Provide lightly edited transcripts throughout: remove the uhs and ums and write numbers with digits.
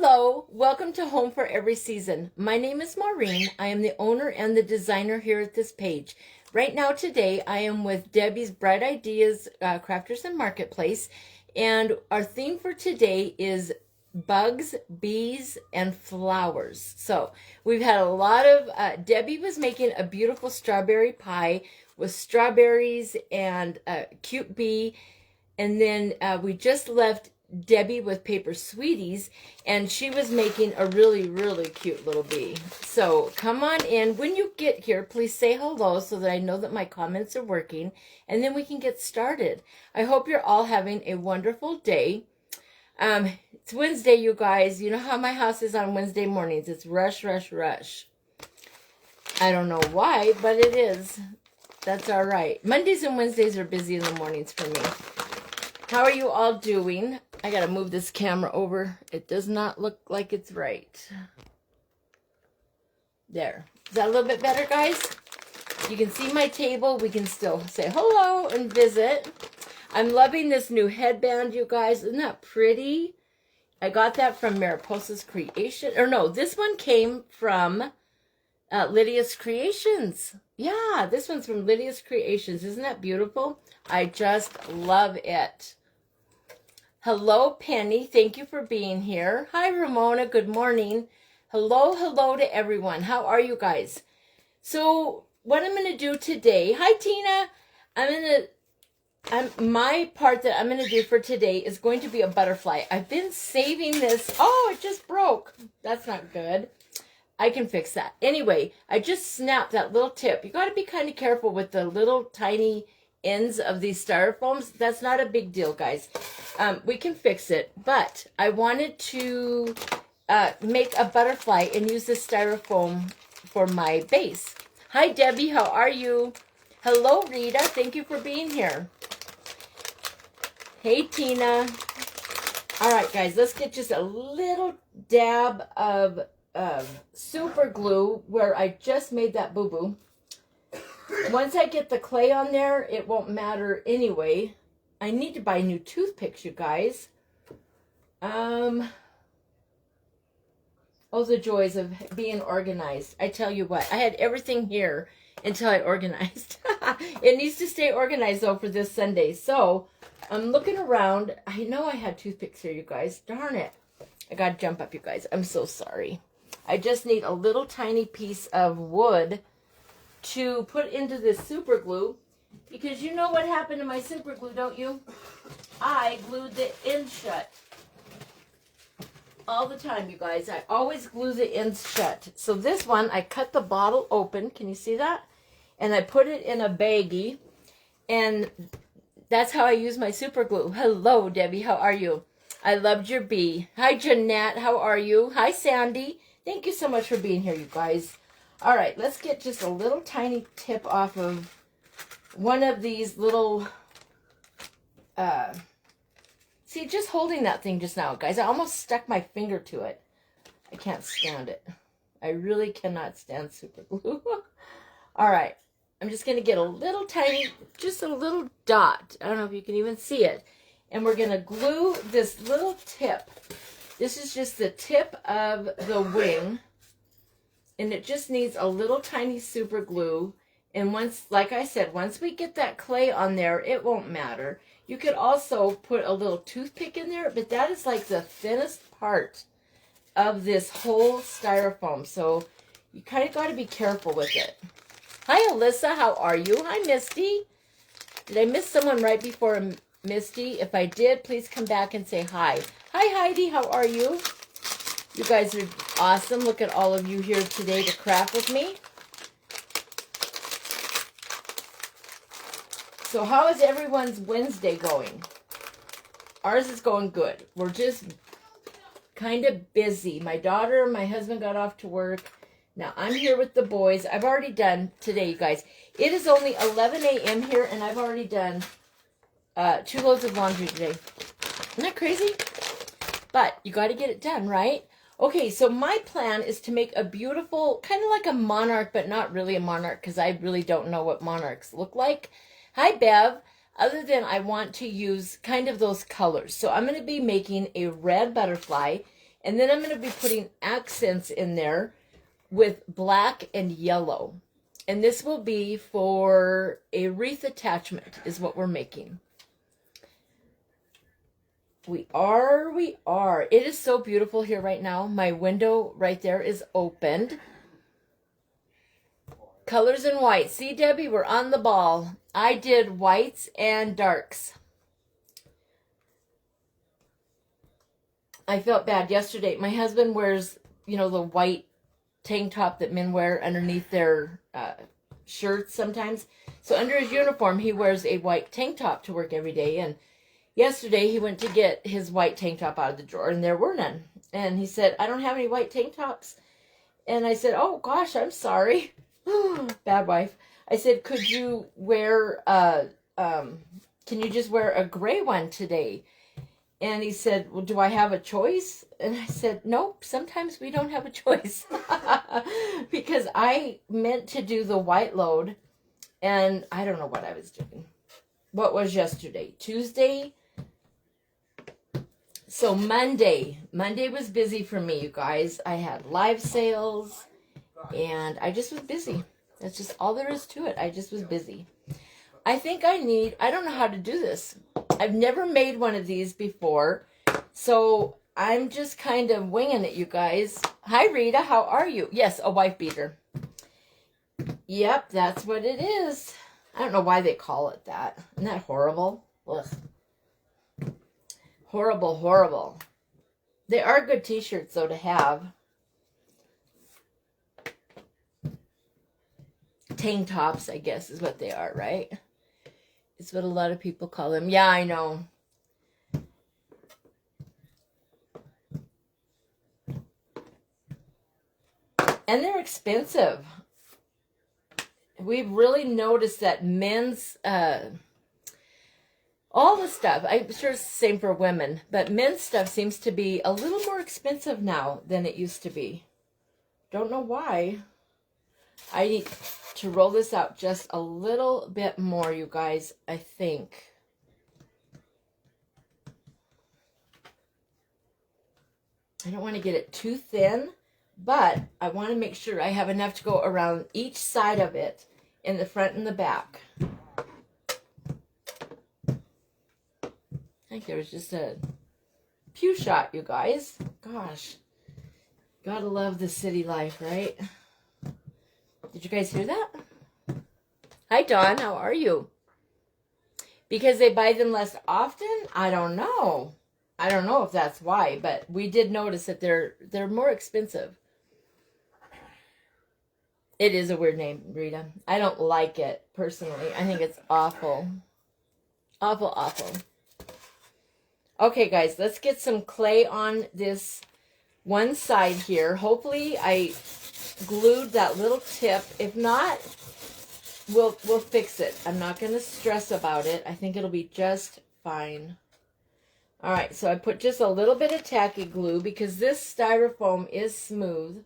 Hello, welcome to Home for Every Season. My name is Maureen. I am the owner and the designer here at this page. Right now today I am with Debbie's Bright Ideas Crafters and Marketplace, and our theme for today is bugs, bees, and flowers. So we've had a lot of, Debbie was making a beautiful strawberry pie with strawberries and a cute bee, and then we just left Debbie with paper sweeties, and she was making a really cute little bee. So come on in. When you get here, please say hello so that I know that my comments are working, and then we can get started. I hope you're all having a wonderful day. It's Wednesday, you guys. You know how my house is on Wednesday mornings. It's rush. I don't know why, but it is. That's all right. Mondays and Wednesdays are busy in the mornings for me. How are you all doing? I gotta move this camera over. It does not look like it's right. There. Is that a little bit better, guys? You can see my table. We can still say hello and visit. I'm loving this new headband, you guys. Isn't that pretty? I got that from Mariposa's Creation. Or no, this one came from Lydia's Creations. Yeah, this one's from Lydia's Creations. Isn't that beautiful? I just love it. Hello, Penny. Thank you for being here. Hi, Ramona. Good morning. Hello to everyone. How are you guys? So what I'm going to do today, hi, Tina. My part that I'm going to do for today is going to be a butterfly. I've been saving this. Oh, it just broke. That's not good. I can fix that. Anyway, I just snapped that little tip. You got to be kind of careful with the little tiny ends of these styrofoams. That's not a big deal, guys. We can fix it, but I wanted to make a butterfly and use this styrofoam for my base. Hi, Debbie. How are you? Hello, Rita. Thank you for being here. Hey, Tina. All right, guys, let's get just a little dab of super glue where I just made that boo-boo. Once I get the clay on there, it won't matter anyway. I need to buy new toothpicks, you guys. Oh, the joys of being organized. I tell you what, I had everything here until I organized. It needs to stay organized, though, for this Sunday. So I'm looking around. I know I had toothpicks here, you guys. Darn it. I got to jump up, you guys. I'm so sorry. I just need a little tiny piece of wood to put into this super glue, because you know what happened to my super glue, don't you? I glued the ends shut all the time, you guys. I always glue the ends shut. So this one, I cut the bottle open. Can you see that? And I put it in a baggie, and that's how I use my super glue. Hello, Debbie. How are you? I loved your bee. Hi, Jeanette. How are you? Hi, Sandy. Thank you so much for being here, you guys. All right, let's get just a little tiny tip off of one of these little, see, just holding that thing just now, guys, I almost stuck my finger to it. I can't stand it. I really cannot stand super glue. All right, I'm just going to get a little tiny, just a little dot. I don't know if you can even see it. And we're going to glue this little tip. This is just the tip of the wing. And it just needs a little tiny super glue. And once, like I said, once we get that clay on there, it won't matter. You could also put a little toothpick in there, but that is like the thinnest part of this whole styrofoam. So you kind of got to be careful with it. Hi, Alyssa. How are you? Hi, Misty. Did I miss someone right before Misty? If I did, please come back and say hi. Hi, Heidi. How are you? You guys are awesome. Look at all of you here today to craft with me. So how is everyone's Wednesday going? Ours is going good. We're just kind of busy. My daughter and my husband got off to work. Now I'm here with the boys. I've already done today, you guys. It is only 11 a.m. here, and I've already done 2 loads of laundry today. Isn't that crazy? But you got to get it done, right? Okay, so my plan is to make a beautiful, kind of like a monarch, but not really a monarch, because I really don't know what monarchs look like. Hi, Bev. Other than I want to use kind of those colors. So I'm going to be making a red butterfly, And then I'm going to be putting accents in there with black and yellow. And this will be for a wreath attachment is what we're making. We are. It is so beautiful here right now. My window right there is opened. Colors in white. See, Debbie, we're on the ball. I did whites and darks. I felt bad yesterday. My husband wears, you know, the white tank top that men wear underneath their shirts sometimes. So under his uniform, he wears a white tank top to work every day. And yesterday, he went to get his white tank top out of the drawer, and there were none. And he said, I don't have any white tank tops. And I said, oh, gosh, I'm sorry. Bad wife. I said, could you wear, can you just wear a gray one today? And he said, well, do I have a choice? And I said, nope, sometimes we don't have a choice. Because I meant to do the white load, and I don't know what I was doing. What was yesterday? Tuesday? So Monday was busy for me, you guys. I had live sales, and I just was busy. That's just all there is to it. I just was busy. I think I don't know how to do this. I've never made one of these before, so I'm just kind of winging it, you guys. Hi, Rita. How are you? Yes, a wife beater. Yep, that's what it is. I don't know why they call it that. Isn't that horrible? Ugh. Horrible, horrible. They are good t-shirts, though, to have. Tank tops, I guess, is what they are, right? It's what a lot of people call them. Yeah, I know. And they're expensive. We've really noticed that men's... all the stuff, I'm sure it's the same for women, but men's stuff seems to be a little more expensive now than it used to be. Don't know why. I need to roll this out just a little bit more, you guys, I think. I don't want to get it too thin, but I want to make sure I have enough to go around each side of it in the front and the back. I think there was just a pew shot, you guys. Gosh. Gotta love the city life, right? Did you guys hear that? Hi, Dawn. How are you? Because they buy them less often? I don't know. I don't know if that's why, but we did notice that they're more expensive. It is a weird name, Rita. I don't like it, personally. I think it's awful. Awful, awful. Okay, guys, let's get some clay on this one side here. Hopefully, I glued that little tip. If not, we'll fix it. I'm not going to stress about it. I think it'll be just fine. All right, so I put just a little bit of tacky glue because this styrofoam is smooth.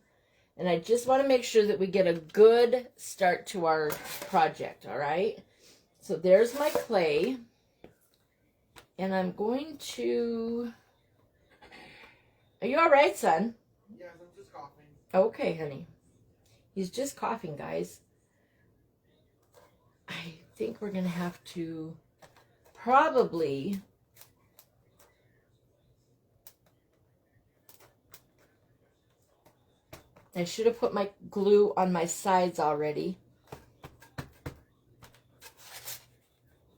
And I just want to make sure that we get a good start to our project, all right? So there's my clay. And I'm going to... Are you all right, son? Yes, I'm just coughing. Okay, honey. He's just coughing, guys. I think we're going to have to probably... I should have put my glue on my sides already.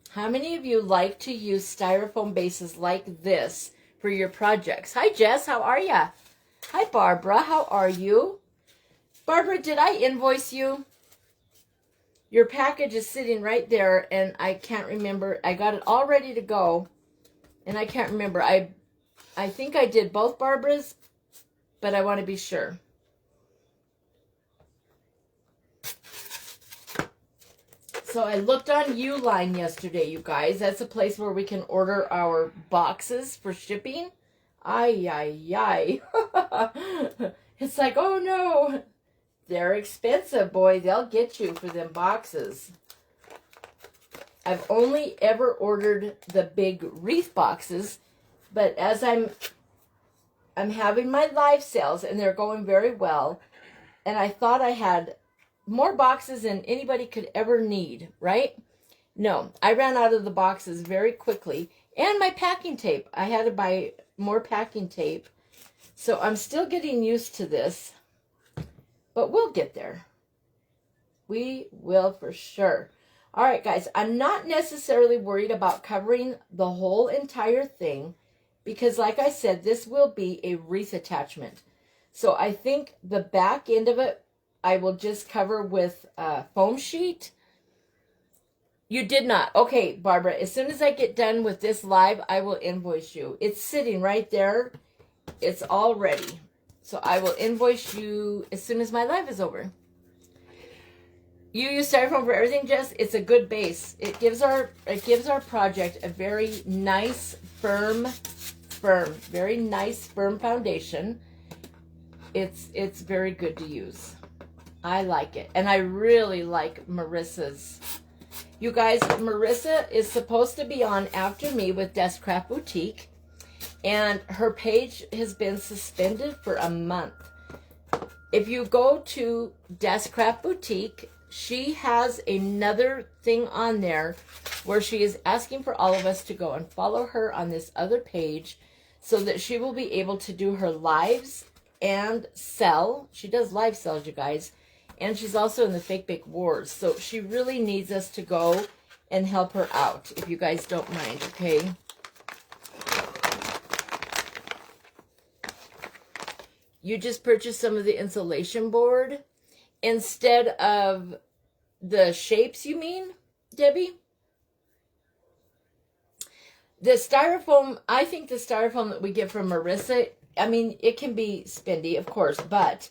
How many of you like to use styrofoam bases like this for your projects? Hi, Jess. How are ya? Hi, Barbara. How are you? Barbara, did I invoice you? Your package is sitting right there, and I can't remember. I got it all ready to go, and I can't remember. I think I did both Barbara's, but I want to be sure. So I looked on Uline yesterday, you guys. That's a place where we can order our boxes for shipping. Ay, ay, ay. It's like, oh no. They're expensive, boy. They'll get you for them boxes. I've only ever ordered the big wreath boxes, but as I'm I'm having my live sales, and they're going very well. And I thought I had more boxes than anybody could ever need, right? No, I ran out of the boxes very quickly. And my packing tape. I had to buy more packing tape. So I'm still getting used to this. But we'll get there. We will for sure. All right, guys. I'm not necessarily worried about covering the whole entire thing. Because like I said, this will be a wreath attachment. So I think the back end of it, I will just cover with a foam sheet. You did not. Okay, Barbara, as soon as I get done with this live, I will invoice you. It's sitting right there. It's all ready. So I will invoice you as soon as my live is over. You use styrofoam for everything, Jess? It's a good base. It gives our project a very nice, firm foundation. It's very good to use. I like it. And I really like Marissa's. You guys, Marissa is supposed to be on after me with Deskcraft Boutique. And her page has been suspended for a month. If you go to Deskcraft Boutique, she has another thing on there where she is asking for all of us to go and follow her on this other page so that she will be able to do her lives and sell. She does live sales, you guys. And she's also in the Fake Bake Wars. So she really needs us to go and help her out, if you guys don't mind, okay? You just purchased some of the insulation board instead of the shapes, you mean, Debbie? The styrofoam, I think the styrofoam that we get from Marissa, I mean, it can be spendy, of course, but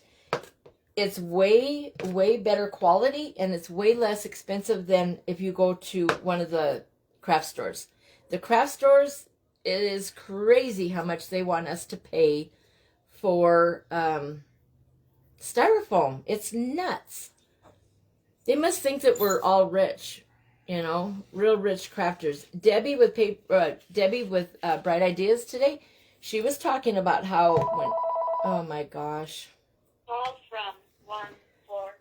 it's way, way better quality, and it's way less expensive than if you go to one of the craft stores. The craft stores, it is crazy how much they want us to pay for styrofoam. It's nuts. They must think that we're all rich, you know, real rich crafters. Debbie with Bright Ideas today, she was talking about how when, oh my gosh. Call from 140.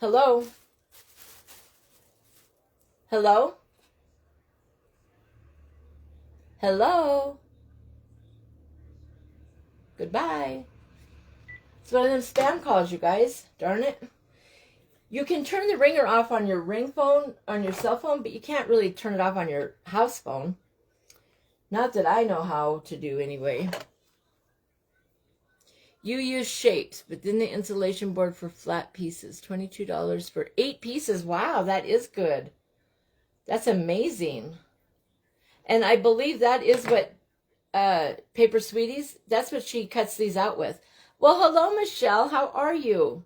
Hello? Hello? Hello? Goodbye. It's one of them spam calls, you guys. Darn it. You can turn the ringer off on your ring phone, on your cell phone, but you can't really turn it off on your house phone. Not that I know how to do anyway. You use shapes, but then the insulation board for flat pieces. $22 for 8 pieces. Wow, that is good. That's amazing. And I believe that is what Paper Sweeties, that's what she cuts these out with. Well, hello, Michelle. How are you?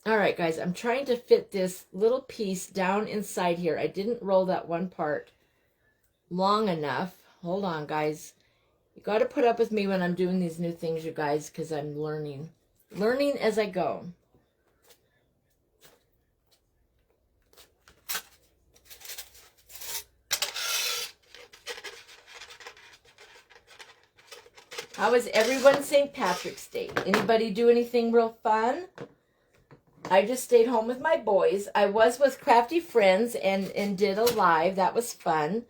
All right, guys, I'm trying to fit this little piece down inside here. I didn't roll that one part long enough. Hold on, guys. You got to put up with me when I'm doing these new things, you guys, because I'm learning. Learning as I go. How was everyone's St. Patrick's Day? Anybody do anything real fun? I just stayed home with my boys. I was with Crafty Friends and did a live. That was fun.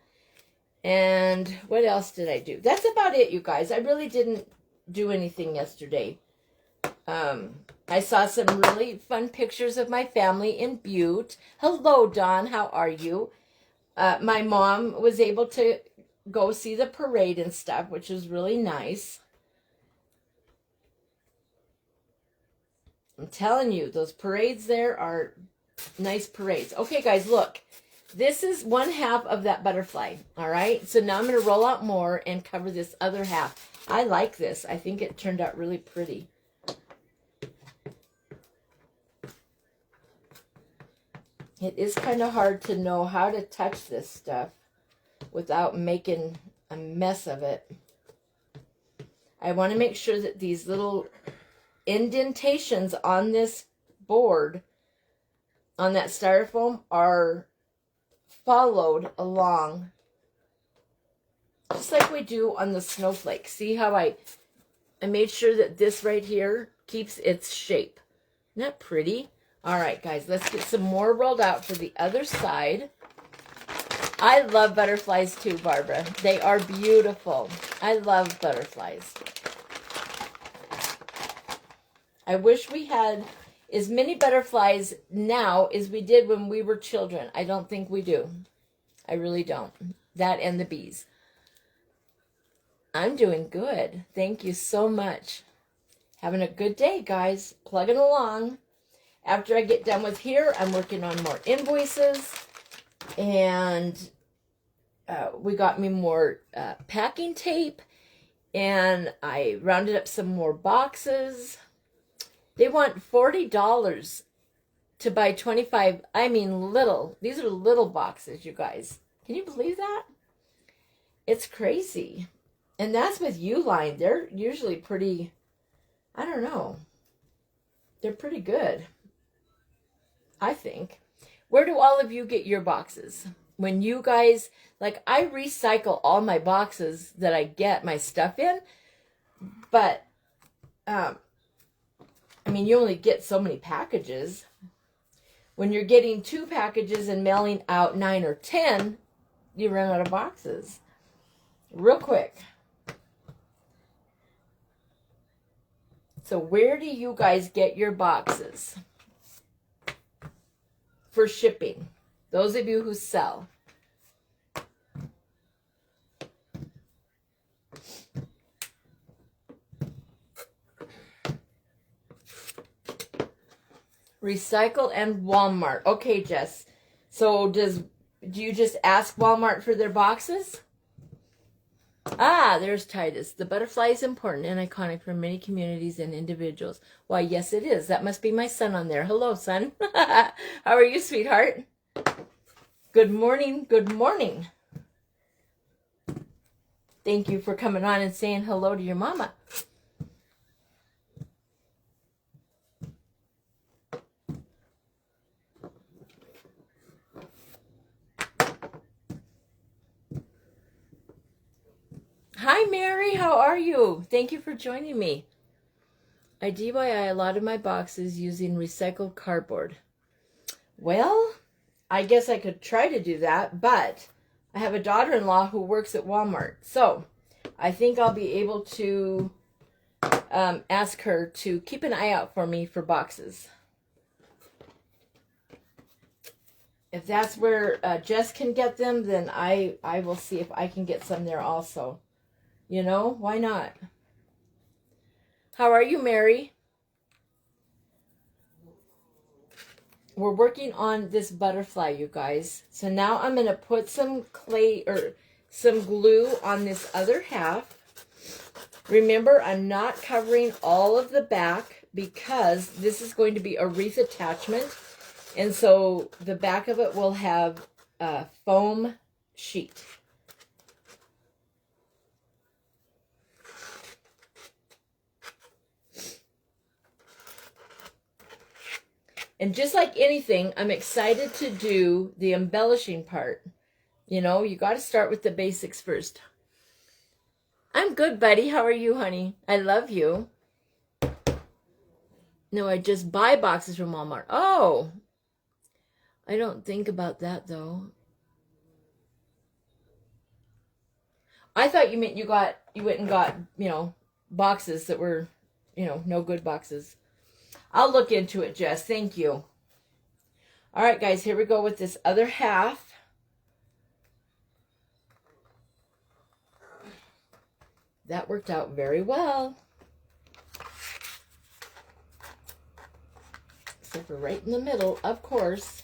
And what else did I do? That's about it, you guys. I really didn't do anything yesterday. I saw some really fun pictures of my family in Butte. Hello, Dawn. How are you? My mom was able to go see the parade and stuff, which was really nice. I'm telling you, those parades there are nice parades. Okay, guys, look. This is one half of that butterfly, all right? So now I'm going to roll out more and cover this other half. I like this. I think it turned out really pretty. It is kind of hard to know how to touch this stuff without making a mess of it. I want to make sure that these little indentations on this board, on that styrofoam, are followed along just like we do on the snowflake. See how I made sure that this right here keeps its shape. Isn't that pretty? All right, guys, let's get some more rolled out for the other side. I love butterflies too, Barbara. They are beautiful. I love butterflies. I wish we had as many butterflies now as we did when we were children. I don't think we do. I really don't. That and the bees. I'm doing good. Thank you so much. Having a good day, guys. Plugging along. After I get done with here, I'm working on more invoices. And we got me more packing tape. And I rounded up some more boxes. They want $40 to buy 25. I mean, little. These are little boxes, you guys. Can you believe that? It's crazy. And that's with Uline. They're usually pretty, I don't know. They're pretty good, I think. Where do all of you get your boxes? When you guys, like, I recycle all my boxes that I get my stuff in. But, I mean, you only get so many packages. When you're getting 2 packages and mailing out 9 or 10, you run out of boxes real quick. So where do you guys get your boxes for shipping? Those of you who sell. Recycle and Walmart. Okay, Jess. So do you just ask Walmart for their boxes? Ah, there's Titus. The butterfly is important and iconic for many communities and individuals. Why, yes, it is. That must be my son on there. Hello, son. How are you, sweetheart? Good morning. Good morning. Thank you for coming on and saying hello to your mama. Hi, Mary. How are you? Thank you for joining me. I DIY a lot of my boxes using recycled cardboard. Well, I guess I could try to do that, but I have a daughter-in-law who works at Walmart. So I think I'll be able to ask her to keep an eye out for me for boxes. If that's where Jess can get them, then I will see if I can get some there also. You know, why not? How are you, Mary? We're working on this butterfly, you guys. So now I'm going to put some clay or some glue on this other half. Remember, I'm not covering all of the back because this is going to be a wreath attachment. And so the back of it will have a foam sheet. And just like anything, I'm excited to do the embellishing part. You know, you got to start with the basics first. I'm good, buddy. How are you, honey? I love you. No, I just buy boxes from Walmart. Oh, I don't think about that, though. I thought you meant you went and got, boxes that were, no good boxes. I'll look into it, Jess. Thank you. All right, guys, here we go with this other half. That worked out very well. Except for right in the middle, of course.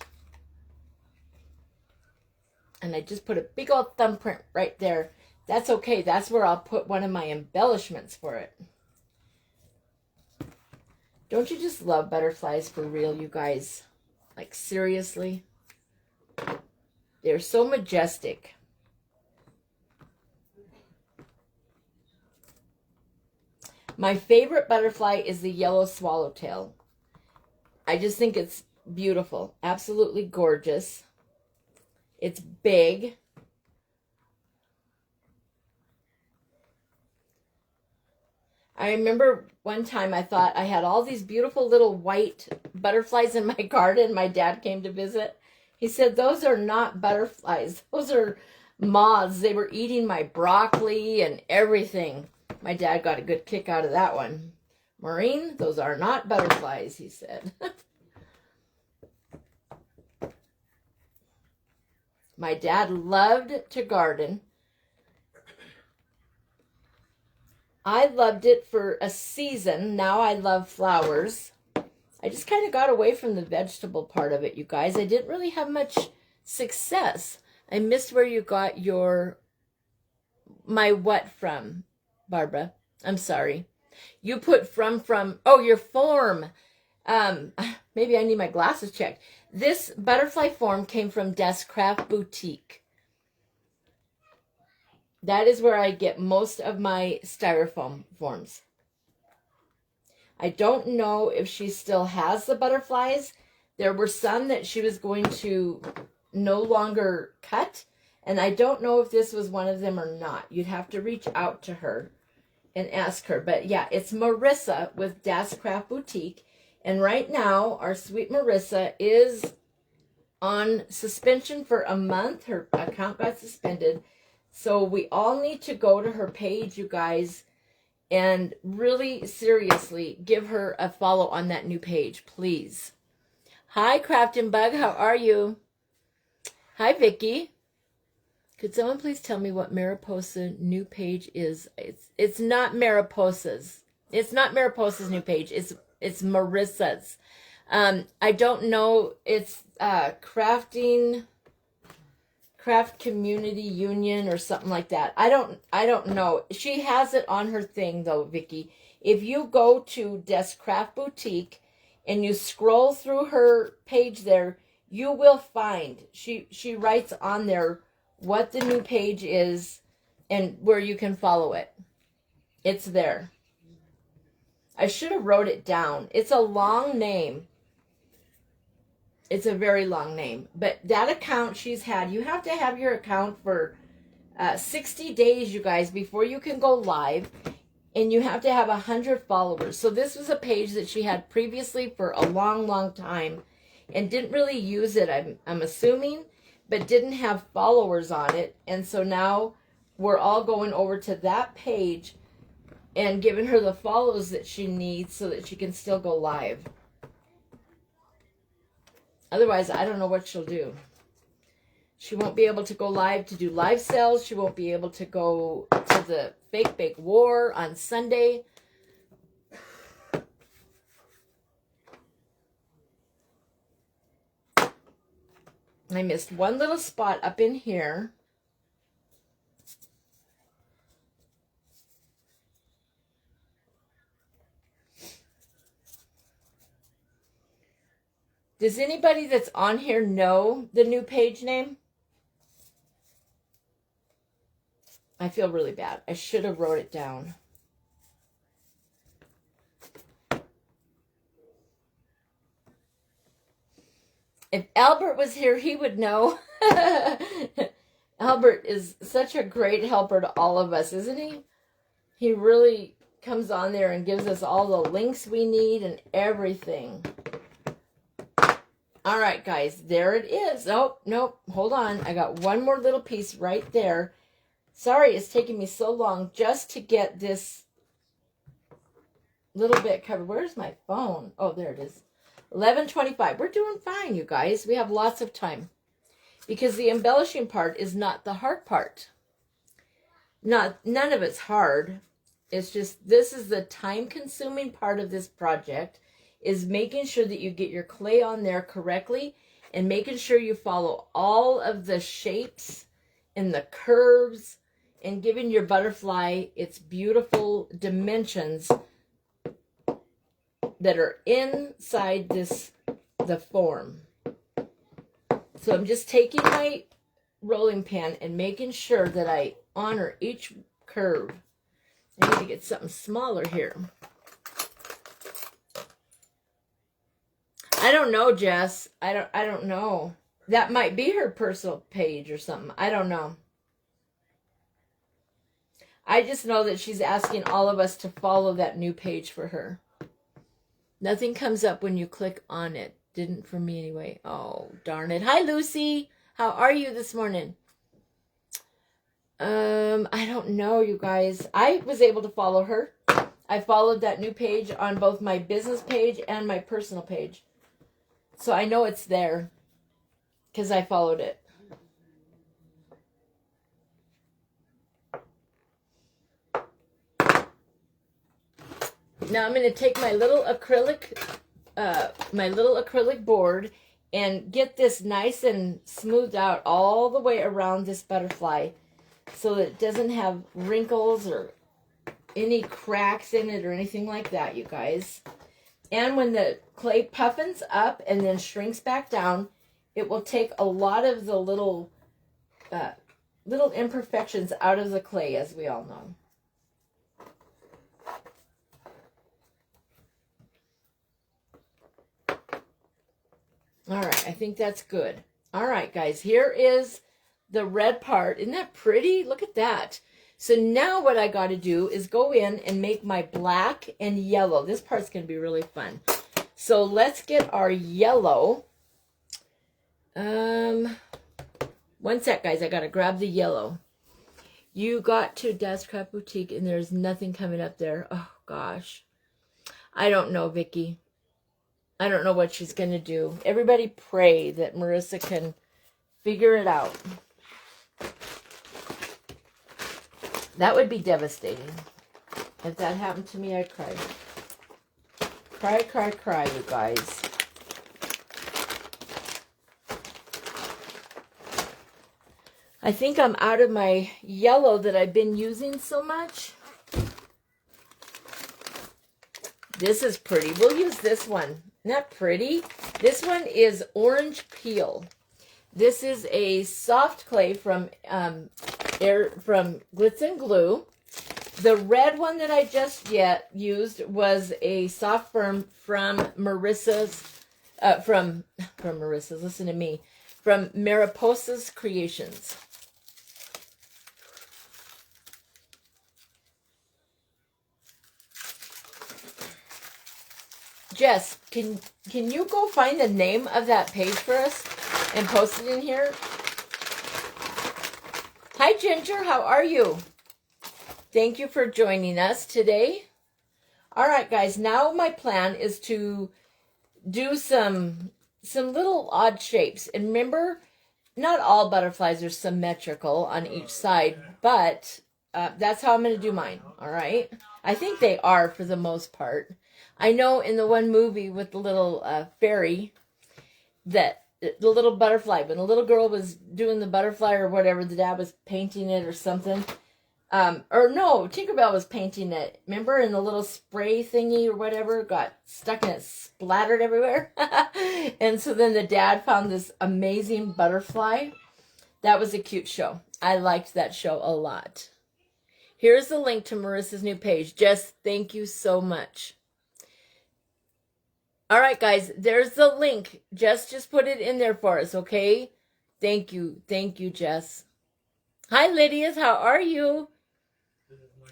And I just put a big old thumbprint right there. That's okay. That's where I'll put one of my embellishments for it. Don't you just love butterflies for real, you guys? Like, seriously? They're so majestic. My favorite butterfly is the yellow swallowtail. I just think it's beautiful. Absolutely gorgeous. It's big. I remember one time I thought I had all these beautiful little white butterflies in my garden. My dad came to visit. He said, those are not butterflies. Those are moths. They were eating my broccoli and everything. My dad got a good kick out of that one. Maureen, those are not butterflies, he said. My dad loved to garden. I loved it for a season. Now I love flowers. I just kind of got away from the vegetable part of it, you guys. I didn't really have much success. I missed where you got my what from, Barbara. I'm sorry. You put from, oh, your form. Maybe I need my glasses checked. This butterfly form came from Desk Craft Boutique. That is where I get most of my styrofoam forms. I don't know if she still has the butterflies. There were some that she was going to no longer cut, and I don't know if this was one of them or not. You'd have to reach out to her and ask her. But yeah, it's Marissa with Desk Craft Boutique. And right now, our sweet Marissa is on suspension for a month. Her account got suspended. So we all need to go to her page, you guys, and really seriously give her a follow on that new page, please. Hi, Craftin' Bug. How are you? Hi, Vicky. Could someone please tell me what Mariposa new page is? It's not Mariposa's. It's not Mariposa's new page. It's Marissa's. I don't know. It's Craft Community Union or something like that. I don't know. She has it on her thing though, Vicky. If you go to Desk Craft Boutique and you scroll through her page there, you will find she writes on there what the new page is and where you can follow it. It's there. I should have wrote it down. It's a long name. It's a very long name. But that account she's had, you have to have your account for 60 days, you guys, before you can go live. And you have to have 100 followers. So this was a page that she had previously for a long, long time and didn't really use it, I'm assuming, but didn't have followers on it. And so now we're all going over to that page and giving her the follows that she needs so that she can still go live. Otherwise, I don't know what she'll do. She won't be able to go live to do live sales. She won't be able to go to the Fake Bake War on Sunday. I missed one little spot up in here. Does anybody that's on here know the new page name? I feel really bad. I should have wrote it down. If Albert was here, he would know. Albert is such a great helper to all of us, isn't he? He really comes on there and gives us all the links we need and everything. All right, guys, there it is. Oh, nope, hold on. I got one more little piece right there. Sorry it's taking me so long just to get this little bit covered. Where's my phone? Oh, there it is. 11:25. We're doing fine, you guys. We have lots of time because the embellishing part is not the hard part. None of it's hard. It's just this is the time-consuming part of this project, is making sure that you get your clay on there correctly and making sure you follow all of the shapes and the curves and giving your butterfly its beautiful dimensions that are inside the form. So I'm just taking my rolling pin and making sure that I honor each curve. I need to get something smaller here. I don't know, Jess. I don't know. That might be her personal page or something. I don't know. I just know that she's asking all of us to follow that new page for her. Nothing comes up when you click on it. Didn't for me anyway. Oh, darn it. Hi, Lucy. How are you this morning? I don't know, you guys. I was able to follow her. I followed that new page on both my business page and my personal page. So I know it's there because I followed it. Now I'm going to take my little acrylic board and get this nice and smoothed out all the way around this butterfly so that it doesn't have wrinkles or any cracks in it or anything like that, you guys. And when the clay puffins up and then shrinks back down, it will take a lot of the little imperfections out of the clay, as we all know. All right, I think that's good. All right, guys, here is the red part. Isn't that pretty? Look at that. So now what I got to do is go in and make my black and yellow. This part's going to be really fun. So let's get our yellow. One sec, guys. I got to grab the yellow. You got to Das Craft Boutique and there's nothing coming up there. Oh, gosh. I don't know, Vicki. I don't know what she's going to do. Everybody pray that Marissa can figure it out. That would be devastating. If that happened to me, I'd cry. Cry, cry, cry, you guys. I think I'm out of my yellow that I've been using so much. This is pretty. We'll use this one. Isn't that pretty? This one is orange peel. This is a soft clay from Glitz and Glue. The red one that I just used was a soft firm from Marissa's, from Marissa's, listen to me, from Mariposa's Creations. Jess, can you go find the name of that page for us and post it in here? Hi, Ginger. How are you? Thank you for joining us today. All right, guys. Now my plan is to do some little odd shapes. And remember, not all butterflies are symmetrical on each side, but that's how I'm going to do mine. All right. I think they are for the most part. I know in the one movie with the little fairy, that the little butterfly, when the little girl was doing the butterfly or whatever, the dad was painting it or something. Or no, Tinkerbell was painting it. Remember, in the little spray thingy or whatever, got stuck and it splattered everywhere. And so then the dad found this amazing butterfly. That was a cute show. I liked that show a lot. Here's the link to Marissa's new page. Jess, thank you so much. All right, guys, there's the link. Just put it in there for us, okay? Thank you. Thank you, Jess. Hi, Lydia. How are you?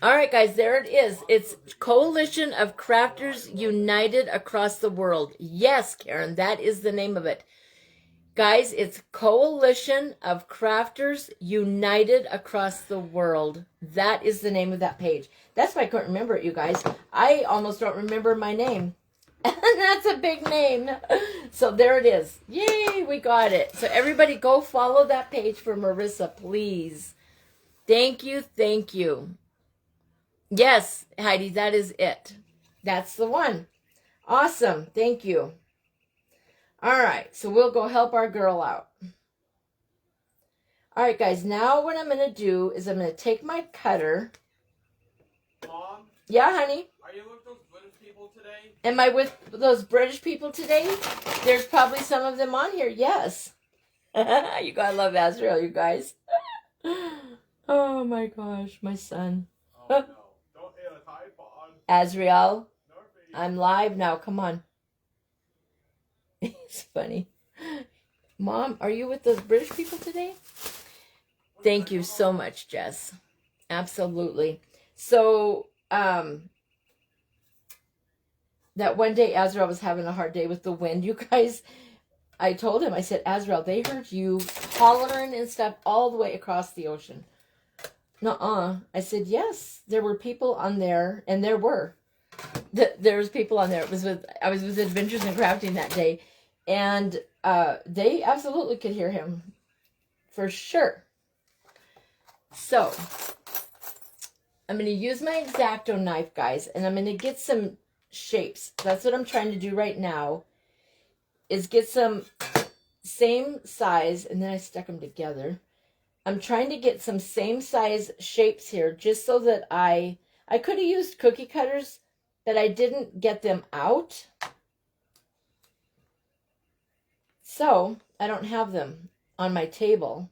All right, guys, there it is. It's Coalition of Crafters United Across the World. Yes, Karen, that is the name of it. Guys, it's Coalition of Crafters United Across the World. That is the name of that page. That's why I couldn't remember it, you guys. I almost don't remember my name. And that's a big name. So there it is. Yay, we got it. So everybody go follow that page for Marissa, please. Thank you, thank you. Yes, Heidi, that is it. That's the one. Awesome, thank you. All right, so we'll go help our girl out. All right, guys, now what I'm going to do is I'm going to take my cutter. Mom? Yeah, honey? Are you with those British people today? Am I with those British people today? There's probably some of them on here, yes. You gotta love Azrael, you guys. Oh my gosh, my son. Oh no. Don't eat a iPod. Azrael, Norby. I'm live now, come on. It's funny. Mom, are you with those British people today? Thank you so much, Jess. Absolutely. So, that one day Azrael was having a hard day with the wind, you guys. I told him, I said, Azrael, they heard you hollering and stuff all the way across the ocean. Nuh-uh. I said, yes, there were people on there, and there were. There was people on there. I was with Adventures in Crafting that day, and they absolutely could hear him, for sure. So, I'm going to use my X-Acto knife, guys, and I'm going to get some shapes. That's what I'm trying to do right now, is get some same size, and then I stuck them together. I'm trying to get some same size shapes here, just so that I could have used cookie cutters, but I didn't get them out. So, I don't have them on my table.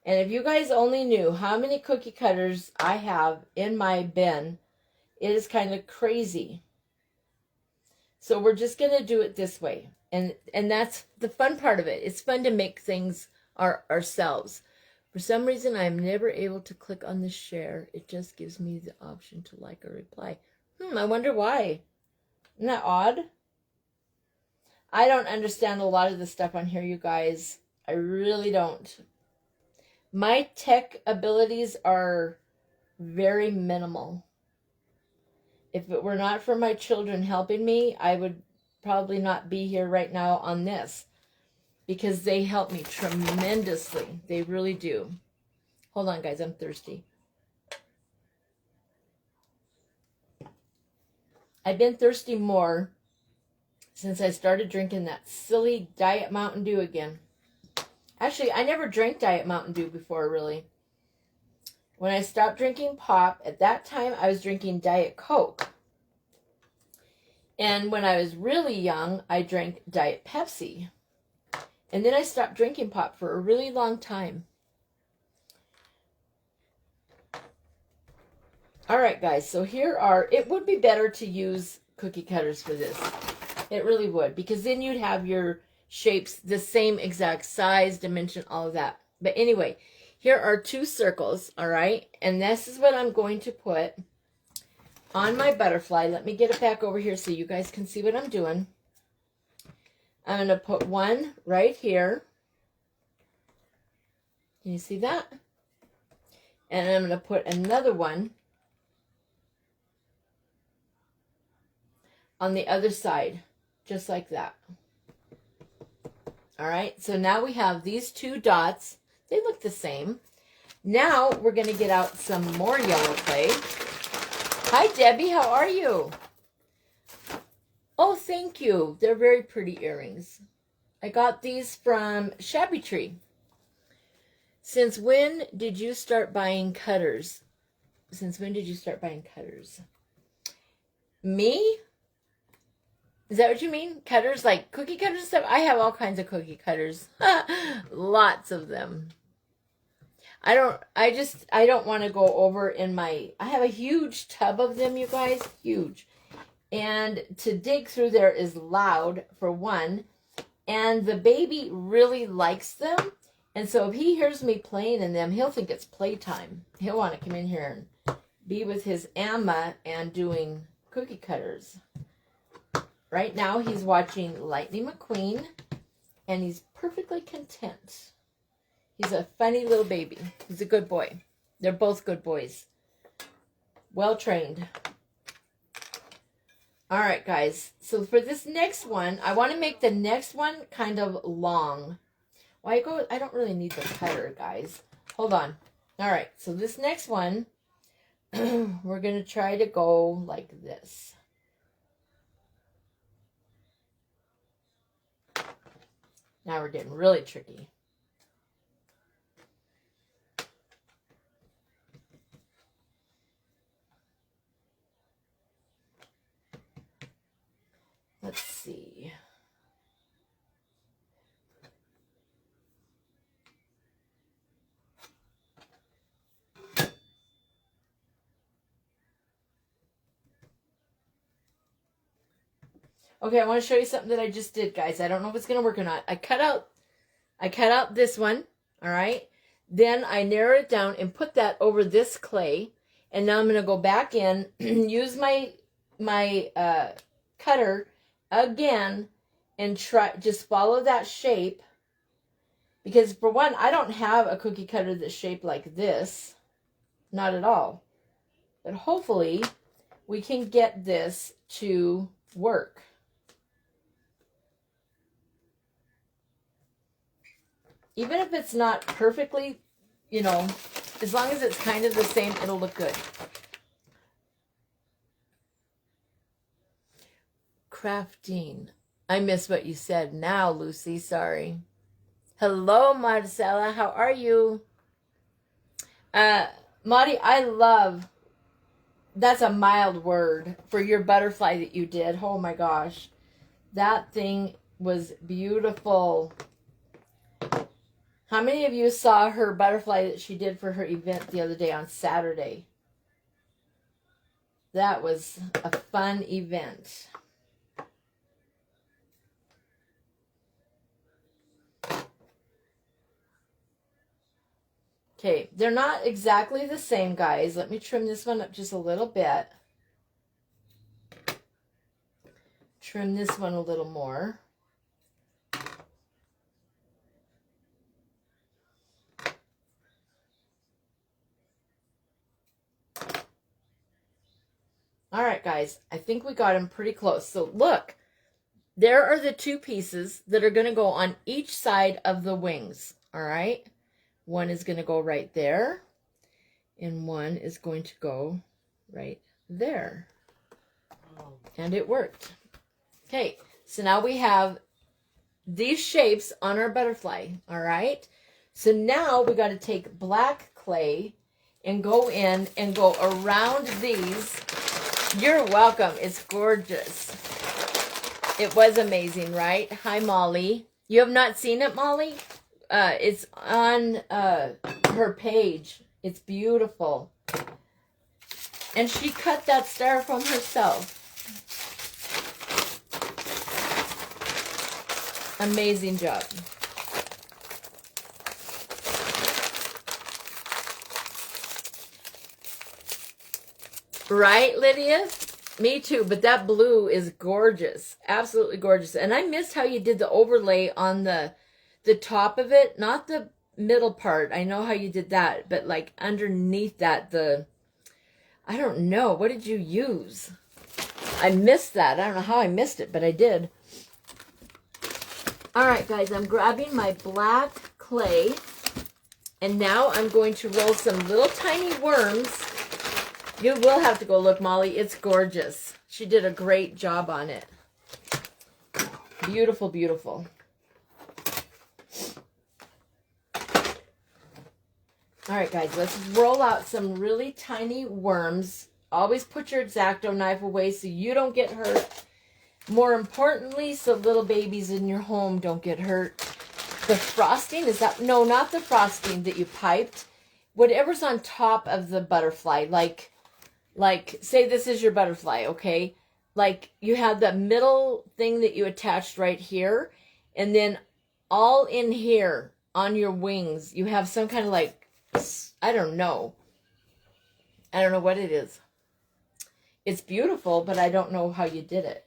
And if you guys only knew how many cookie cutters I have in my bin, it is kind of crazy. So we're just going to do it this way. And that's the fun part of it. It's fun to make things ourselves. For some reason, I'm never able to click on the share. It just gives me the option to like or reply. I wonder why. Isn't that odd? I don't understand a lot of the stuff on here, you guys. I really don't. My tech abilities are very minimal. If it were not for my children helping me, I would probably not be here right now on this, because they help me tremendously. They really do. Hold on, guys. I'm thirsty. I've been thirsty more since I started drinking that silly Diet Mountain Dew again. Actually, I never drank Diet Mountain Dew before, really. When I stopped drinking pop, at that time, I was drinking Diet Coke. And when I was really young, I drank Diet Pepsi. And then I stopped drinking pop for a really long time. All right, guys, so here are, it would be better to use cookie cutters for this. It really would, because then you'd have your shapes the same exact size, dimension, all of that. But anyway, here are 2 circles, all right? And this is what I'm going to put on my butterfly. Let me get it back over here so you guys can see what I'm doing. I'm going to put one right here. Can you see that? And I'm going to put another one on the other side, just like that. All right, so now we have these 2 dots. They look the same. Now we're going to get out some more yellow clay. Hi, Debbie. How are you? Oh, thank you. They're very pretty earrings. I got these from Shabby Tree. Since when did you start buying cutters? Since when did you start buying cutters? Me? Is that what you mean? Cutters, like cookie cutters and stuff? I have all kinds of cookie cutters. Lots of them. I don't want to go over in my, I have a huge tub of them, you guys, huge. And to dig through there is loud, for one. And the baby really likes them. And so if he hears me playing in them, he'll think it's playtime. He'll want to come in here and be with his Amma and doing cookie cutters. Right now he's watching Lightning McQueen, and he's perfectly content. He's a funny little baby. He's a good boy. They're both good boys. Well trained. All right, guys. So for this next one, I want to make the next one kind of long. I don't really need the cutter, guys. Hold on. All right. So this next one, we're going to try to go like this. Now we're getting really tricky. Let's see. Okay, I want to show you something that I just did, guys. I don't know if it's going to work or not. I cut out this one, all right? Then I narrow it down and put that over this clay. And now I'm going to go back in, use my cutter again, and try just follow that shape. Because for one, I don't have a cookie cutter that's shaped like this. Not at all. But hopefully we can get this to work. Even if it's not perfectly, you know, as long as it's kind of the same, it'll look good. Crafting. I missed what you said now, Lucy. Sorry. Hello, Marcella. How are you? Marty, I love, that's a mild word for your butterfly that you did. Oh my gosh. That thing was beautiful. How many of you saw her butterfly that she did for her event the other day on Saturday? That was a fun event. Okay, they're not exactly the same, guys. Let me trim this one up just a little bit. Trim this one a little more. All right, guys, I think we got them pretty close. So look, there are the two pieces that are going to go on each side of the wings. All right, one is going to go right there, and one is going to go right there. And it worked. Okay, so now we have these shapes on our butterfly. All right, so now we got to take black clay and go in and go around these. You're welcome. It's gorgeous. It was amazing, right? Hi, Molly. You have not seen it, Molly? It's on her page. It's beautiful. And she cut that styrofoam herself. Amazing job. Right, Lydia? Me too, but that blue is gorgeous. Absolutely gorgeous. And I missed how you did the overlay on the top of it, not the middle part. I know how you did that, but like underneath that, I don't know. What did you use? I missed that. I don't know how I missed it, but I did. All right, guys, I'm grabbing my black clay, and now I'm going to roll some little tiny worms. You will have to go look, Molly. It's gorgeous. She did a great job on it. Beautiful, beautiful. All right, guys, let's roll out some really tiny worms. Always put your X-Acto knife away so you don't get hurt. More importantly, so little babies in your home don't get hurt. The frosting, is that, no, not the frosting that you piped. Whatever's on top of the butterfly, like say this is your butterfly, okay? Like you have the middle thing that you attached right here, and then all in here on your wings, you have some kind of like, I don't know what it is. It's beautiful, but I don't know how you did it.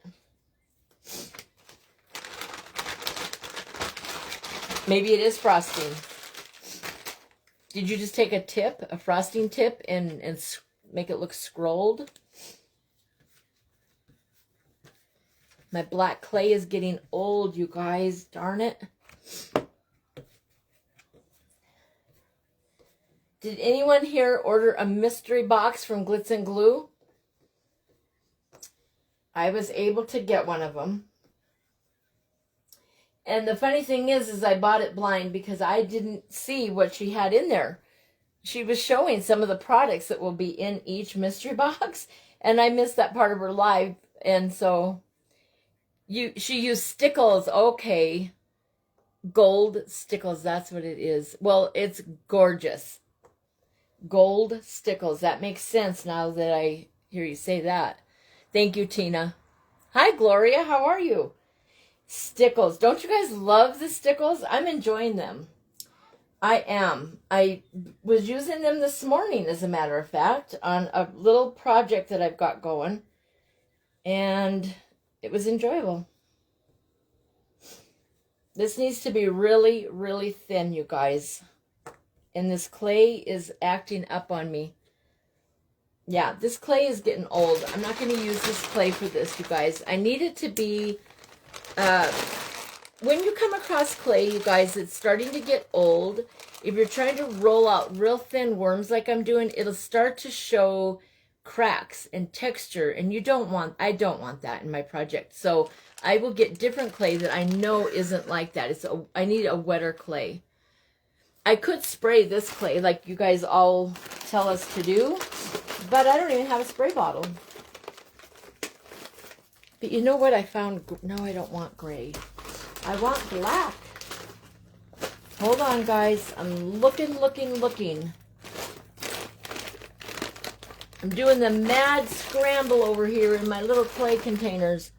Maybe it is frosting. Did you just take a tip, a frosting tip, and make it look scrolled? My black clay is getting old, you guys. Darn it. Did anyone here order a mystery box from Glitz and Glue? I was able to get one of them. And the funny thing is I bought it blind because I didn't see what she had in there. She was showing some of the products that will be in each mystery box, and I missed that part of her live. And so she used stickles. Okay. Gold stickles, that's what it is. Well, it's gorgeous. Gold stickles. That makes sense now that I hear you say that. Thank you, Tina. Hi, Gloria. How are you? Stickles. Don't you guys love the stickles? I'm enjoying them. I am. I was using them this morning, as a matter of fact, on a little project that I've got going. And it was enjoyable. This needs to be really, really thin, you guys. And this clay is acting up on me. Yeah, this clay is getting old. I'm not going to use this clay for this, you guys. I need it to be... when you come across clay, you guys, it's starting to get old. If you're trying to roll out real thin worms like I'm doing, it'll start to show cracks and texture, and I don't want that in my project. So I will get different clay that I know isn't like that. I need a wetter clay. I could spray this clay like you guys all tell us to do, but I don't even have a spray bottle. But you know what I found? No, I don't want gray. I want black. Hold on, guys. I'm looking. I'm doing the mad scramble over here in my little clay containers.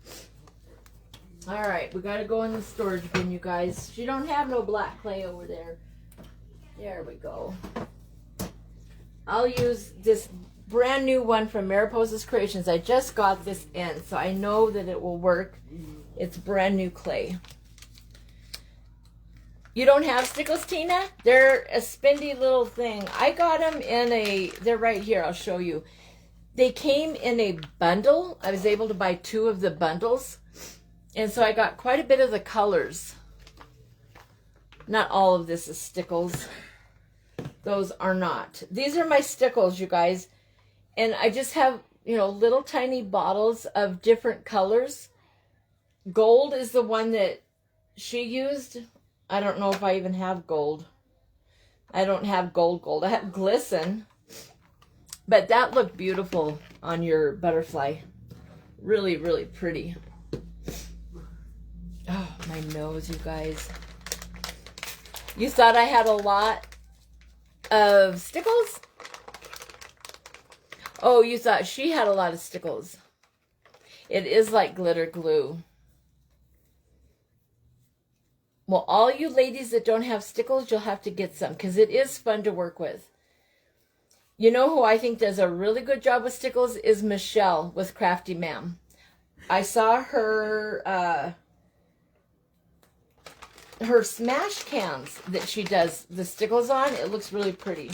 All right, we got to go in the storage bin, you guys. She don't have no black clay over there. There we go. I'll use this brand new one from Mariposa's Creations. I just got this in, so I know that it will work. It's brand new clay. You don't have stickles, Tina? They're a spendy little thing. I got them in they're right here, I'll show you. They came in a bundle. I was able to buy 2 of the bundles. And so I got quite a bit of the colors. Not all of this is stickles. Those are not. These are my stickles, you guys. And I just have, little tiny bottles of different colors. Gold is the one that she used. I don't know if I even have gold. I don't have gold. I have glisten. But that looked beautiful on your butterfly. Really, really pretty. Oh, my nose, you guys. You thought I had a lot of stickles? Oh, you thought she had a lot of stickles. It is like glitter glue. Well, all you ladies that don't have stickles, you'll have to get some, because it is fun to work with. You know who I think does a really good job with stickles is Michelle with Crafty Ma'am. I saw her smash cans that she does the stickles on. It looks really pretty.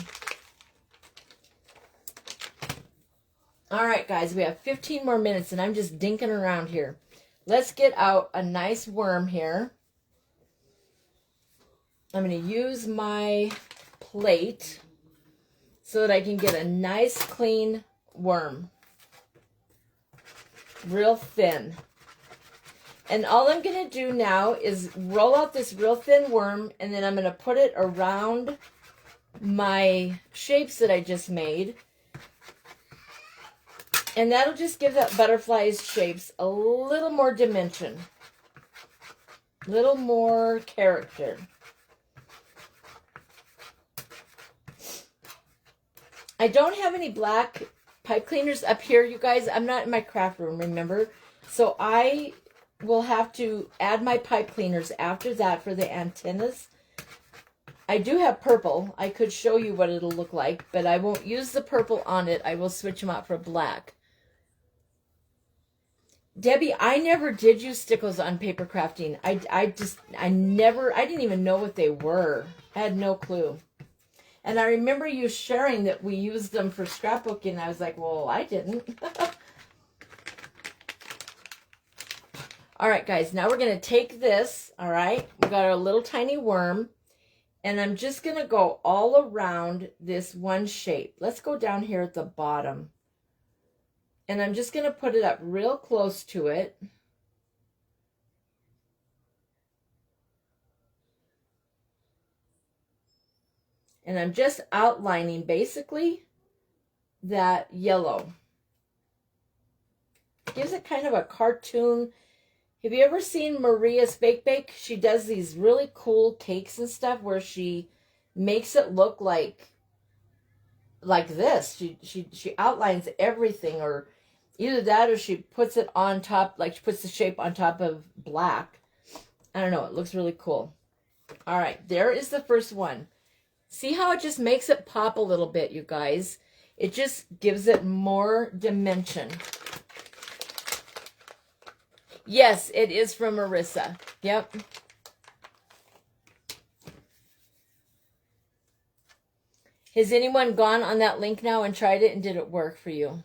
All right, guys, we have 15 more minutes, and I'm just dinking around here. Let's get out a nice worm here. I'm going to use my plate so that I can get a nice clean worm. Real thin. And all I'm going to do now is roll out this real thin worm, and then I'm going to put it around my shapes that I just made. And that'll just give that butterfly's shapes a little more dimension. A little more character. I don't have any black pipe cleaners up here, you guys. I'm not in my craft room, remember? So I will have to add my pipe cleaners after that for the antennas. I do have purple. I could show you what it'll look like, but I won't use the purple on it. I will switch them out for black. Debbie, I never did use stickles on paper crafting. I didn't even know what they were. I had no clue. And I remember you sharing that we used them for scrapbooking. I was like, well, I didn't. All right, guys, now we're going to take this, all right? We got our little tiny worm, and I'm just going to go all around this one shape. Let's go down here at the bottom. And I'm just going to put it up real close to it. And I'm just outlining basically that yellow. Gives it kind of a cartoon. Have you ever seen Maria's Bake? She does these really cool cakes and stuff where she makes it look like this. She outlines everything, or either that or she puts it on top, like she puts the shape on top of black. I don't know. It looks really cool. All right, there is the first one. See how it just makes it pop a little bit, you guys? It just gives it more dimension. Yes, it is from Marissa. Yep. Has anyone gone on that link now and tried it, and did it work for you?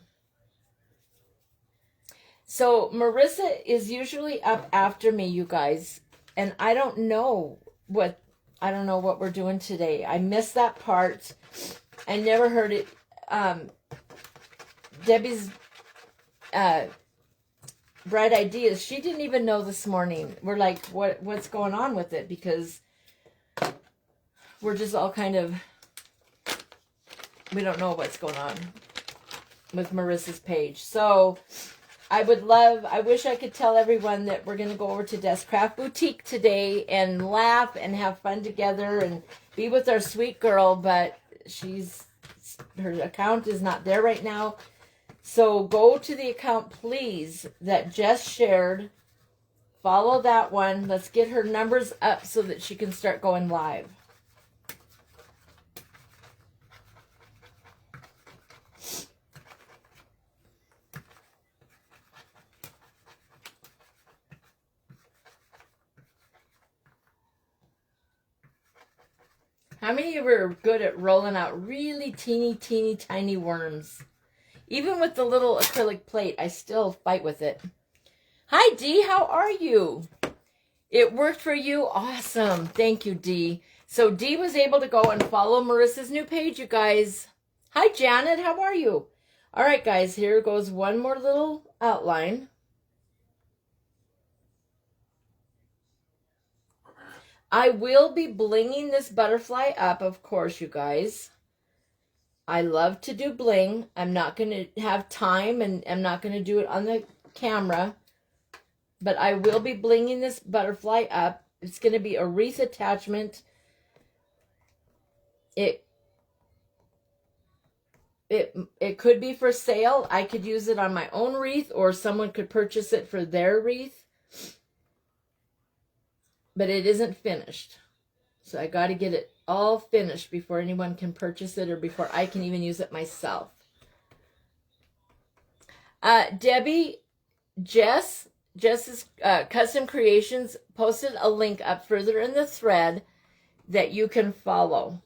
So Marissa is usually up after me, you guys, and I don't know what we're doing today. I missed that part. I never heard it. Debbie's bright ideas. She didn't even know this morning. We're like, what's going on with it? Because we're just all kind of, we don't know what's going on with Marissa's page. So I wish I could tell everyone that we're going to go over to Des Craft Boutique today and laugh and have fun together and be with our sweet girl, but her account is not there right now. So go to the account, please, that Jess shared. Follow that one. Let's get her numbers up so that she can start going live. How many of you are good at rolling out really teeny tiny worms? Even with the little acrylic plate, I still fight with it. Hi, Dee. How are you? It worked for you? Awesome. Thank you, Dee. So Dee was able to go and follow Marissa's new page, you guys. Hi, Janet. How are you? All right, guys. Here goes one more little outline. I will be blinging this butterfly up, of course, you guys. I love to do bling. I'm not going to have time, and I'm not going to do it on the camera. But I will be blinging this butterfly up. It's going to be a wreath attachment. It could be for sale. I could use it on my own wreath, or someone could purchase it for their wreath. But it isn't finished. So I got to get it all finished before anyone can purchase it, or before I can even use it myself. Debbie, Jess's Custom Creations posted a link up further in the thread that you can follow.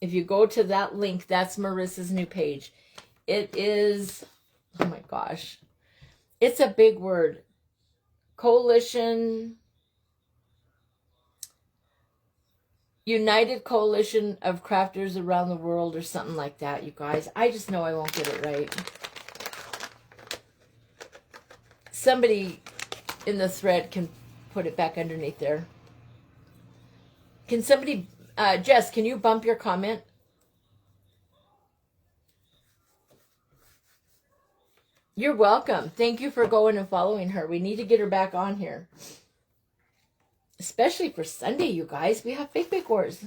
If you go to that link, that's Marissa's new page. It is, oh my gosh, it's a big word. United Coalition of Crafters Around the World, or something like that, you guys. I just know I won't get it right. Somebody in the thread can put it back underneath there. Can somebody, Jess, can you bump your comment? You're welcome. Thank you for going and following her. We need to get her back on here. Especially for Sunday, you guys. We have Big Wars.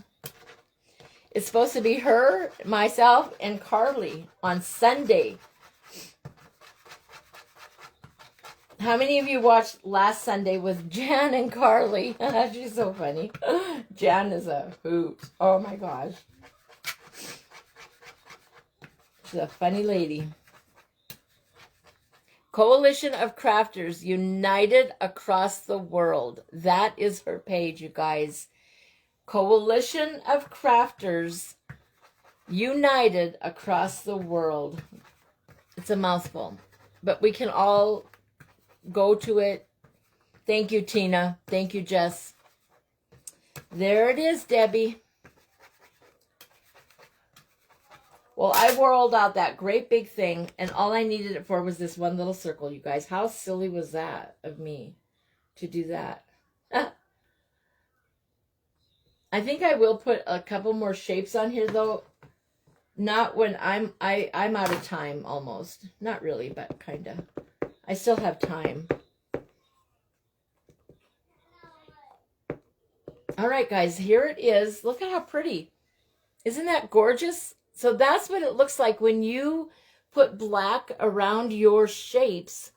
It's supposed to be her, myself, and Carly on Sunday. How many of you watched last Sunday with Jan and Carly? She's so funny. Jan is a hoot. Oh my gosh. She's a funny lady. Coalition of Crafters United Across the World. That is her page, you guys. Coalition of Crafters United Across the World. It's a mouthful, but we can all go to it. Thank you, Tina. Thank you, Jess. There it is, Debbie. Well, I rolled out that great big thing, and all I needed it for was this one little circle, you guys. How silly was that of me to do that? I think I will put a couple more shapes on here, though. Not when I'm out of time, almost. Not really, but kind of. I still have time. All right, guys, here it is. Look at how pretty. Isn't that gorgeous? So that's what it looks like when you put black around your shapes.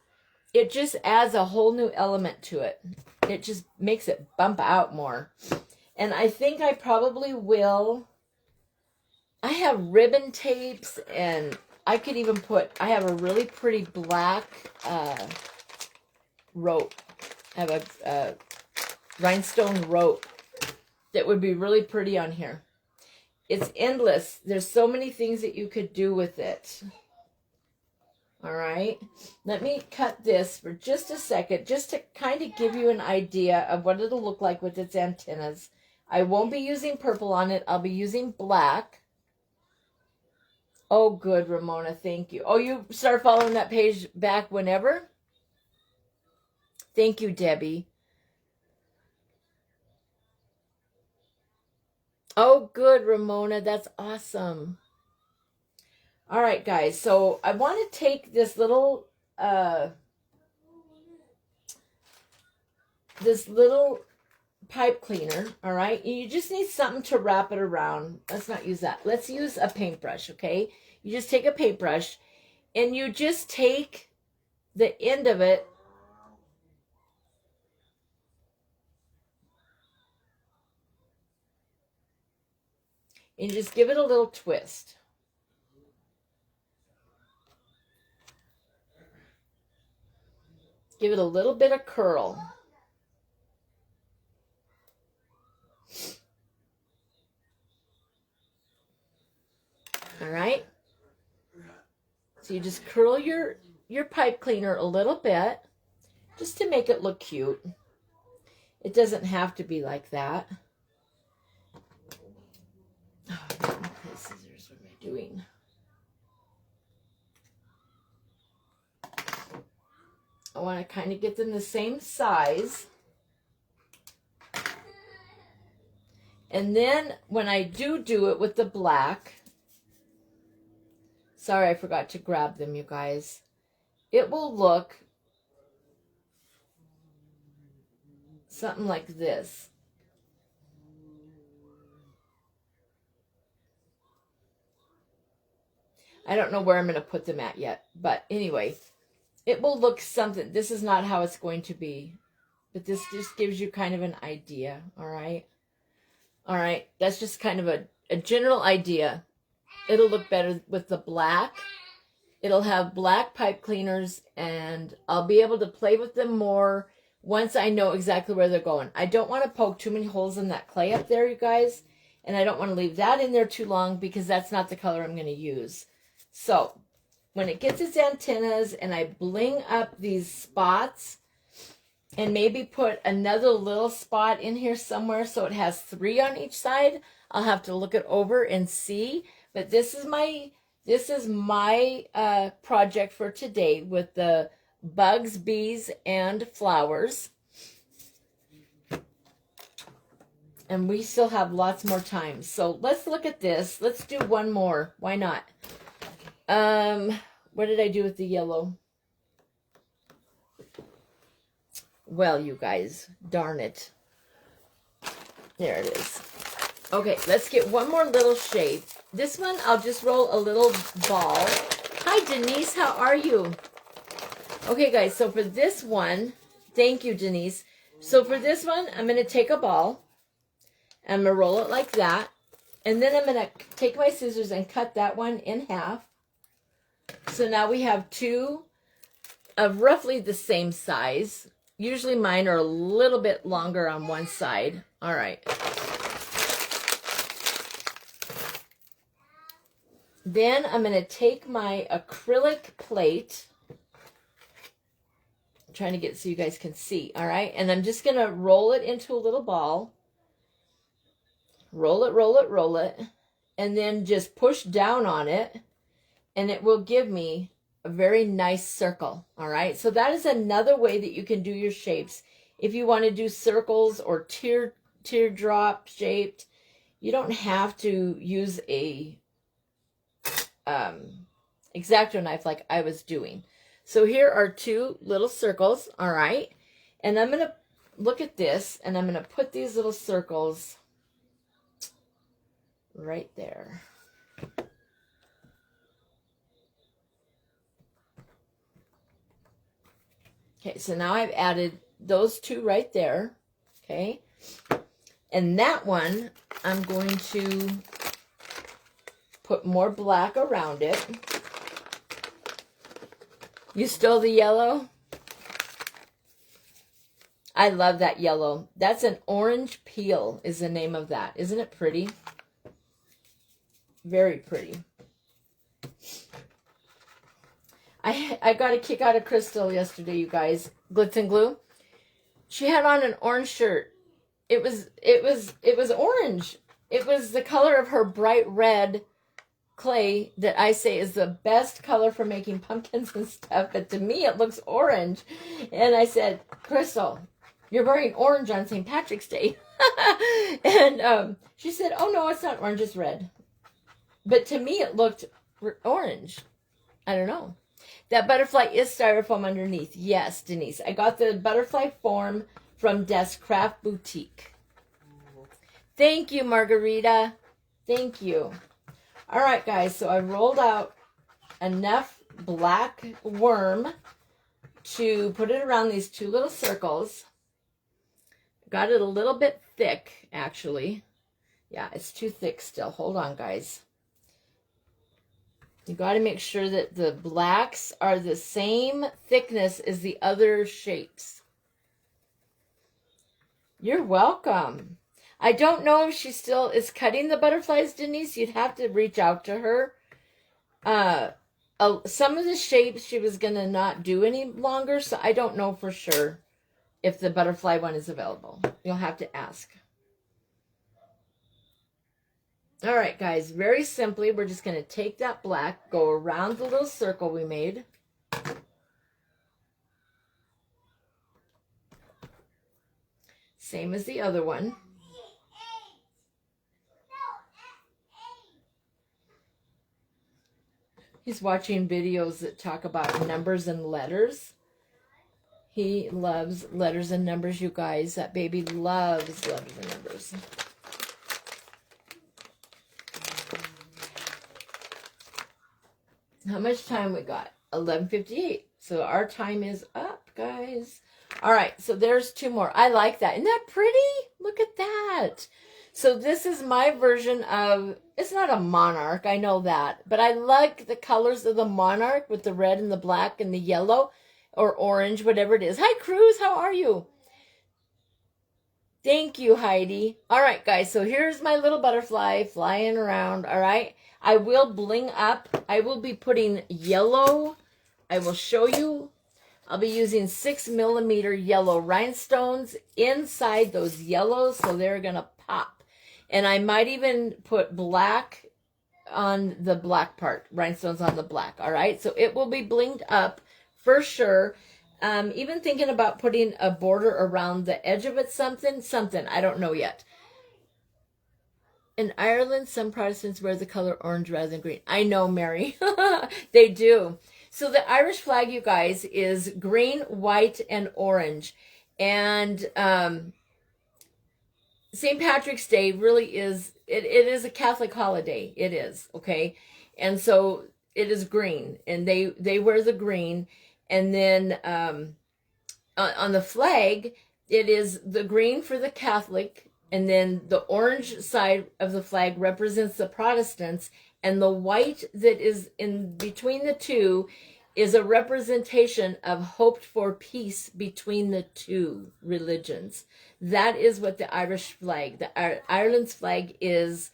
It just adds a whole new element to it. It just makes it bump out more. And I think I probably will I have ribbon tapes, and I could even put, I have a really pretty black rope. I have a rhinestone rope that would be really pretty on here. It's endless. There's so many things that you could do with it. All right. Let me cut this for just a second, just to kind of give you an idea of what it'll look like with its antennas. I won't be using purple on it. I'll be using black. Oh, good, Ramona. Thank you. Oh, you start following that page back whenever? Thank you, Debbie. Oh, good, Ramona. That's awesome. All right, guys. So I want to take this little pipe cleaner. All right. You just need something to wrap it around. Let's not use that. Let's use a paintbrush. Okay. You just take a paintbrush and you just take the end of it and just give it a little twist. Give it a little bit of curl. All right. So you just curl your pipe cleaner a little bit just to make it look cute. It doesn't have to be like that. Oh, okay, scissors, what am I doing? I want to kind of get them the same size. And then when I do it with the black, sorry, I forgot to grab them, you guys. It will look something like this. I don't know where I'm going to put them at yet, but anyway, it will look something. This is not how it's going to be, but this just gives you kind of an idea, all right? All right, that's just kind of a general idea. It'll look better with the black. It'll have black pipe cleaners, and I'll be able to play with them more once I know exactly where they're going. I don't want to poke too many holes in that clay up there, you guys, and I don't want to leave that in there too long because that's not the color I'm going to use. So when it gets its antennas and I bling up these spots and maybe put another little spot in here somewhere so it has 3 on each side, I'll have to look it over and see. But this is my project for today with the bugs, bees, and flowers. And we still have lots more time. So let's look at this. Let's do one more. Why not? What did I do with the yellow? Well, you guys, darn it. There it is. Okay, let's get one more little shape. This one, I'll just roll a little ball. Hi, Denise. How are you? Okay, guys, so for this one, thank you, Denise. So for this one, I'm going to take a ball. I'm going to roll it like that. And then I'm going to take my scissors and cut that one in half. So now we have 2 of roughly the same size. Usually mine are a little bit longer on one side. All right. Then I'm going to take my acrylic plate. I'm trying to get it so you guys can see. All right. And I'm just going to roll it into a little ball. Roll it, roll it, roll it. And then just push down on it. And it will give me a very nice circle. All right. So that is another way that you can do your shapes. If you want to do circles or teardrop shaped, you don't have to use a X-Acto knife like I was doing. So here are 2 little circles. All right. And I'm going to look at this and I'm going to put these little circles right there. Okay, so now I've added those 2 right there, okay? And that one, I'm going to put more black around it. You stole the yellow? I love that yellow. That's an orange peel is the name of that. Isn't it pretty? Very pretty. I got a kick out of Crystal yesterday, you guys. Glitz and glue. She had on an orange shirt. It was orange. It was the color of her bright red clay that I say is the best color for making pumpkins and stuff. But to me, it looks orange. And I said, Crystal, you're wearing orange on St. Patrick's Day. And she said, oh, no, it's not orange. It's red. But to me, it looked orange. I don't know. That butterfly is styrofoam underneath. Yes, Denise. I got the butterfly form from Des Craft Boutique. Thank you, Margarita. Thank you. All right, guys. So I rolled out enough black worm to put it around these two little circles. Got it a little bit thick, actually. Yeah, it's too thick still. Hold on, guys. You got to make sure that the blacks are the same thickness as the other shapes. You're welcome. I don't know if she still is cutting the butterflies, Denise. You'd have to reach out to her. Some of the shapes she was going to not do any longer, so I don't know for sure if the butterfly one is available. You'll have to ask. All right, guys, very simply, we're just going to take that black, go around the little circle we made. Same as the other one. He's watching videos that talk about numbers and letters. He loves letters and numbers, you guys. That baby loves letters and numbers. How much time we got? 11:58. So our time is up, guys. All right, so there's two more. I like that. Isn't that pretty? Look at that. So this is my version of, it's not a monarch, I know that, but I like the colors of the monarch with the red and the black and the yellow or orange, whatever it is. Hi, Cruz, how are you? Thank you, Heidi. All right, guys, so here's my little butterfly flying around, all right? I will bling up. I will be putting yellow. I will show you. I'll be using 6mm yellow rhinestones inside those yellows, so they're going to pop. And I might even put black on the black part, rhinestones on the black, all right? So it will be blinged up for sure. Even thinking about putting a border around the edge of it, something, I don't know yet. In Ireland, some Protestants wear the color orange rather than green. I know, Mary. They do. So the Irish flag, you guys, is green, white, and orange. And St. Patrick's Day really is, it is a Catholic holiday. It is, okay? And so it is green. And they wear the green. And then on the flag, it is the green for the Catholic. And then the orange side of the flag represents the Protestants, and the white that is in between the two is a representation of hoped for peace between the two religions. That is what the Irish flag, Ireland's flag is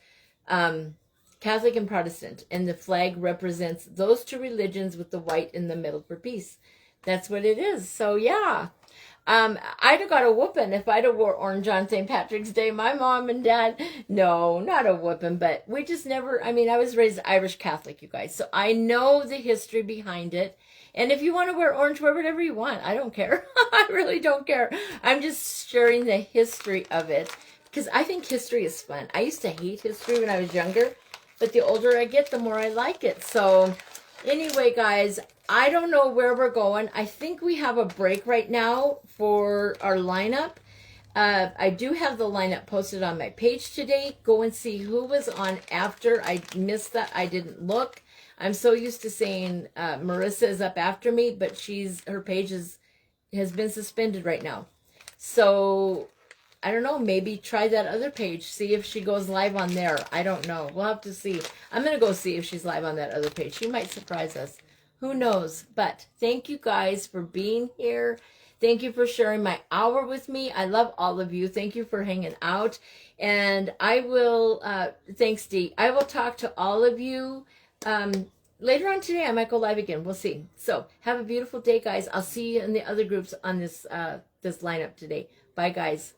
Catholic and Protestant, and the flag represents those two religions with the white in the middle for peace. That's what it is. So yeah. I'd have got a whooping if I'd have wore orange on St. Patrick's Day. My mom and dad, no, not a whooping, but we just never, I mean, I was raised Irish Catholic, you guys, so I know the history behind it. And if you want to wear orange, wear whatever you want. I don't care. I really don't care. I'm just sharing the history of it because I think history is fun. I used to hate history when I was younger, but the older I get, the more I like it. So anyway, guys, I don't know where we're going. I think we have a break right now for our lineup. I do have the lineup posted on my page today. Go and see who was on after. I missed that. I didn't look. I'm so used to saying Marissa is up after me, but her page has been suspended right now. So I don't know, maybe try that other page. See if she goes live on there. I don't know. We'll have to see. I'm going to go see if she's live on that other page. She might surprise us. Who knows? But thank you guys for being here. Thank you for sharing my hour with me. I love all of you. Thank you for hanging out. And I will, thanks, Dee. I will talk to all of you later on today. I might go live again. We'll see. So have a beautiful day, guys. I'll see you in the other groups on this this lineup today. Bye, guys.